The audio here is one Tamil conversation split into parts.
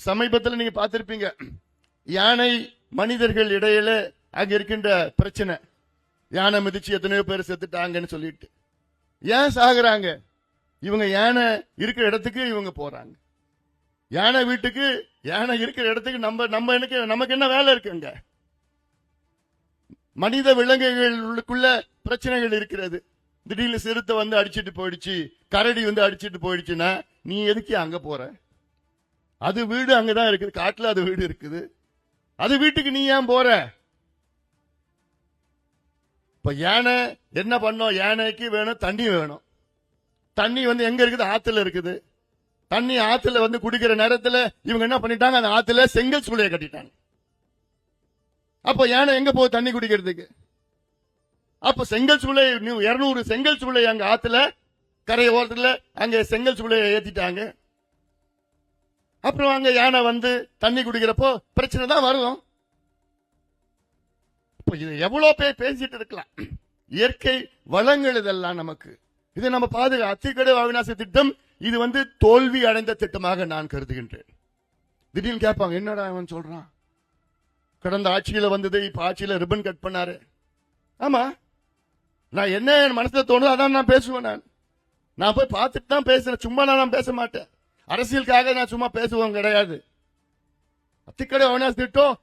சமீபத்தில் நீங்க பார்த்திருப்பீங்க, யானை மனிதர்கள் இடையில அங்க இருக்கின்ற பிரச்சனை. யானை மிதிச்சு எத்தனையோ பேர் செத்துட்டாங்கன்னு சொல்லிட்டு ஏன் சாகுறாங்க? இவங்க யானை இருக்கிற இடத்துக்கு இவங்க போறாங்க. யானை வீட்டுக்கு, யானை இருக்கிற இடத்துக்கு நமக்கு என்ன வேலை இருக்குங்க? மனித விலங்குகளுக்குள்ள பிரச்சனைகள் இருக்கிறது. திடீர்னு சிறுத்தை வந்து அடிச்சிட்டு போயிடுச்சு, கரடி வந்து அடிச்சிட்டு போயிடுச்சுன்னா நீ எதுக்கு அங்க போற? அது வீடு அங்கதான் இருக்குது, காட்டுல அது வீடு இருக்குது. அது வீட்டுக்கு நீ ஏன் போற? இப்ப யானை என்ன பண்ணோம்? யானைக்கு வேணும் தண்ணி வேணும். தண்ணி வந்து எங்க இருக்குது? ஆத்துல இருக்குது. தண்ணி ஆத்துல வந்து குடிக்கிற நேரத்துல இவங்க என்ன பண்ணிட்டாங்க? அந்த ஆத்துல செங்கல் சூளையை கட்டிட்டாங்க. அப்ப யானை எங்க போகுது தண்ணி குடிக்கிறதுக்கு? அப்ப செங்கல் சூளை 200 செங்கல் சூளை அங்க ஆத்துல கரை ஓரத்துல அங்க செங்கல் சூளையை ஏத்திட்டாங்க. அப்புறம் அங்க யானை வந்து தண்ணி குடிக்கிறப்போ பிரச்சனை தான் வரும். இது எவ்வளவு பேர் பேசிட்டு இருக்கலாம். இயற்கை வளங்கள் இதெல்லாம் நமக்கு. இதை நம்ம பாதுகாத்து அத்திக்கடவு அவிநாசி திட்டம் இது வந்து தோல்வி அடைந்த திட்டமாக நான் கருதுகின்றேன். திடீர்னு கேட்பாங்க, என்னடா அவன் சொல்றான்? கடந்த ஆட்சியில வந்தது, இப்ப ஆட்சியில ரிப்பன் கட் பண்ணாரு. ஆமா, நான் என்ன என் மனசுல தோணுதோ அதான் நான் பேசுவேன். நான் போய் பார்த்துட்டு தான் பேசுறேன், சும்மா நான் பேச மாட்டேன். அரசியலுக்காக நான் சும்மா பேசுவேன் கிடையாது. அத்திக்கடவு அவிநாசி திட்டம்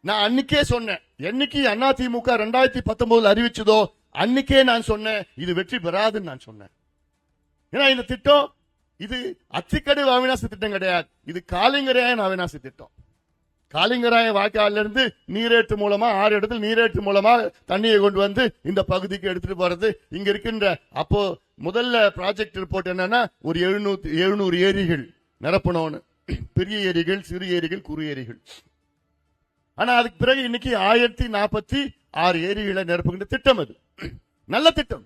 நான் அன்னைக்கே சொன்னேன். என்னைக்கு அதிமுக 2019 அறிவிச்சதோ அன்னைக்கே நான் சொன்னேன் இது வெற்றி பெறாதுன்னு நான் சொன்னேன். ஏன்னா இந்த திட்டம் இது அத்திக்கடவு அவிநாசி திட்டம் கிடையாது, இது காலிங்கராயன் அவிநாசி திட்டம். காலிங்கராயன் வாய்க்காலில் இருந்து நீரேற்று மூலமா 6 இடத்துல நீரேற்று மூலமா தண்ணியை கொண்டு வந்து இந்த பகுதிக்கு எடுத்துட்டு போறது. இங்க இருக்கின்ற அப்போ முதல்ல ப்ராஜெக்ட் ரிப்போர்ட் என்னன்னா ஒரு 700 ஏரிகள் நிரப்பணும்னு. பெரிய ஏரிகள், சிறு ஏரிகள், குறு ஏரிகள். ஆனா அதுக்கு பிறகு இன்னைக்கு 1046 ஏரிகளை நிரப்புகின்ற திட்டம். அது நல்ல திட்டம்,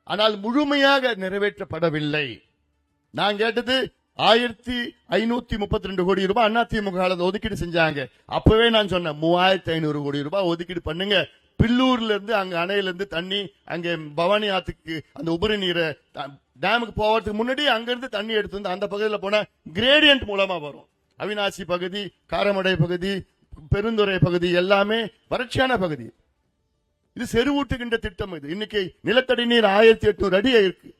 ஆனால் முழுமையாக நிறைவேற்றப்படவில்லை. நான் கேட்டது 1532 கோடி ரூபாய் அதிமுக ஒதுக்கீடு செஞ்சாங்க. அப்பவே நான் சொன்னேன் 3500 கோடி ரூபாய் ஒதுக்கீடு பண்ணுங்க. பில்லூர்ல இருந்து அங்க அணையில இருந்து தண்ணி அங்க பவானி ஆத்துக்கு அந்த உபரி நீரை டேமுக்கு போவதுக்கு முன்னாடி அங்க இருந்து தண்ணி எடுத்து வந்து அந்த பகுதியில் போன கிரேடியன்ட் மூலமா வரும். அவிநாசி பகுதி, காரமடை பகுதி, பெருந்துறை பகுதி எல்லாமே வறட்சியான பகுதி. இது செறிவூட்டுகின்ற திட்டம். இது இன்னைக்கு நிலத்தடி நீர் 1800 அடி இருக்கு.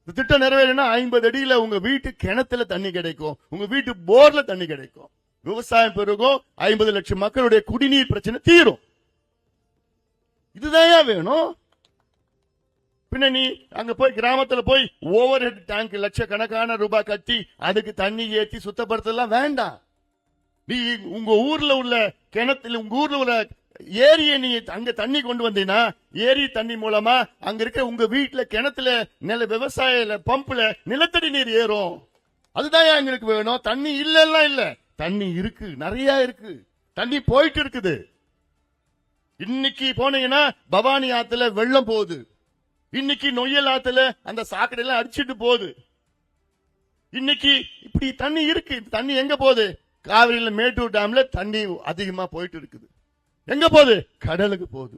இந்த திட்டம் நிறைவேறினா 50 அடியில உங்க வீட்டு கிணத்துல தண்ணி கிடைக்கும், உங்க வீட்டு போர்ல தண்ணி கிடைக்கும், விவசாயம் பெருகும், 50 லட்சம் மக்களுடைய குடிநீர் பிரச்சனை தீரும். இதுதான் வேணும். பின்ன நீ அங்க போய் கிராமத்துல போய் ஓவர் ஹெட் டேங்க் லட்சக்கணக்கான ரூபாய் கட்டி அதுக்கு தண்ணி ஏற்றி சுத்தப்படுத்தலாம் வேண்டாம். நீ உங்க ஊர்ல உள்ள கிணத்துல, உங்க ஊர்ல உள்ள ஏரியை நீ அங்க தண்ணி கொண்டு வந்தீங்கன்னா ஏரி தண்ணி மூலமா அங்க இருக்க உங்க வீட்டுல கிணத்துல விவசாய பம்புல நிலத்தடி நீர் ஏறும். அதுதான் எங்களுக்கு வேணும். தண்ணி இல்ல, தண்ணி இருக்கு, நிறைய இருக்கு, தண்ணி போயிட்டு இருக்குது. இன்னைக்கு போனீங்கன்னா பவானி ஆத்துல வெள்ளம் போகுது. இன்னைக்கு நொய்யல் ஆத்துல அந்த சாக்கடை எல்லாம் அடிச்சிட்டு போகுது. இன்னைக்கு இப்படி தண்ணி இருக்கு. தண்ணி எங்க போகுது? காவிரியில மேட்டூர் டேம்ல தண்ணி அதிகமா போயிட்டு இருக்குது. எங்க போகுது? கடலுக்கு போகுது.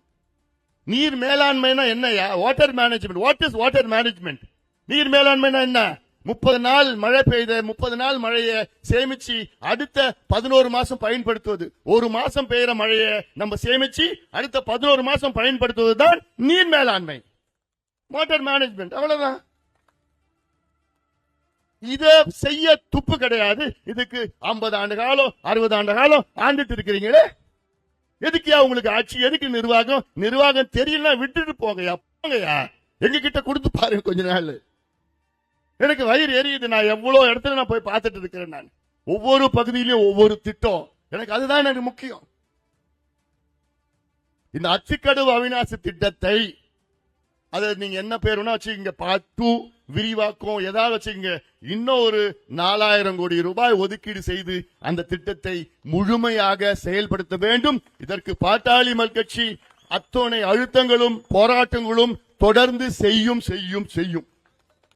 நீர் மேலாண்மைனா என்னையா? Water management. What is water management? நீர் மேலாண்மைனா என்ன? 30 நாள் மழை பெய்த 30 நாள் மழையை சேமிச்சு அடுத்த 11 மாசம் பயன்படுத்துவது. ஒரு மாசம் பெய்யற மழையை நம்ம சேமிச்சு அடுத்த 11 மாசம் பயன்படுத்துவதுதான் நீர் மேலாண்மை, வாட்டர் மேனேஜ்மெண்ட். அவ்வளவுதான். இத செய்ய துப்பு கிடையாது. இதுக்கு 50 ஆண்டு காலம் 60 ஆண்டு காலம் ஆண்டுட்டு இருக்கிறீங்களே, எதுக்கியா உங்களுக்கு ஆட்சி? எதுக்கு நிர்வாகம்? நிர்வாகம் தெரியல, விட்டுட்டு போங்கயா. எங்க கிட்ட கொடுத்து பாருங்க கொஞ்ச நாள். எனக்கு வயிறு எரியுது. நான் எவ்வளவு இடத்துல நான் போய் பார்த்துட்டு இருக்கிறேன். நான் ஒவ்வொரு பகுதியிலும் ஒவ்வொரு திட்டம். எனக்கு அதுதான் எனக்கு முக்கியம். இந்த அத்திக்கடவு அவிநாசி திட்டத்தை அதை நீங்க என்ன பேர் வேணா வச்சுக்கீங்க, பார்ட் 2 விரிவாக்கம் ஏதாவது வச்சுக்கீங்க. இன்னும் ஒரு 4000 கோடி ரூபாய் ஒதுக்கீடு செய்து அந்த திட்டத்தை முழுமையாக செயல்படுத்த வேண்டும். இதற்கு பாட்டாளி மக்கள் கட்சி அத்தனை அழுத்தங்களும் போராட்டங்களும் தொடர்ந்து செய்யும்.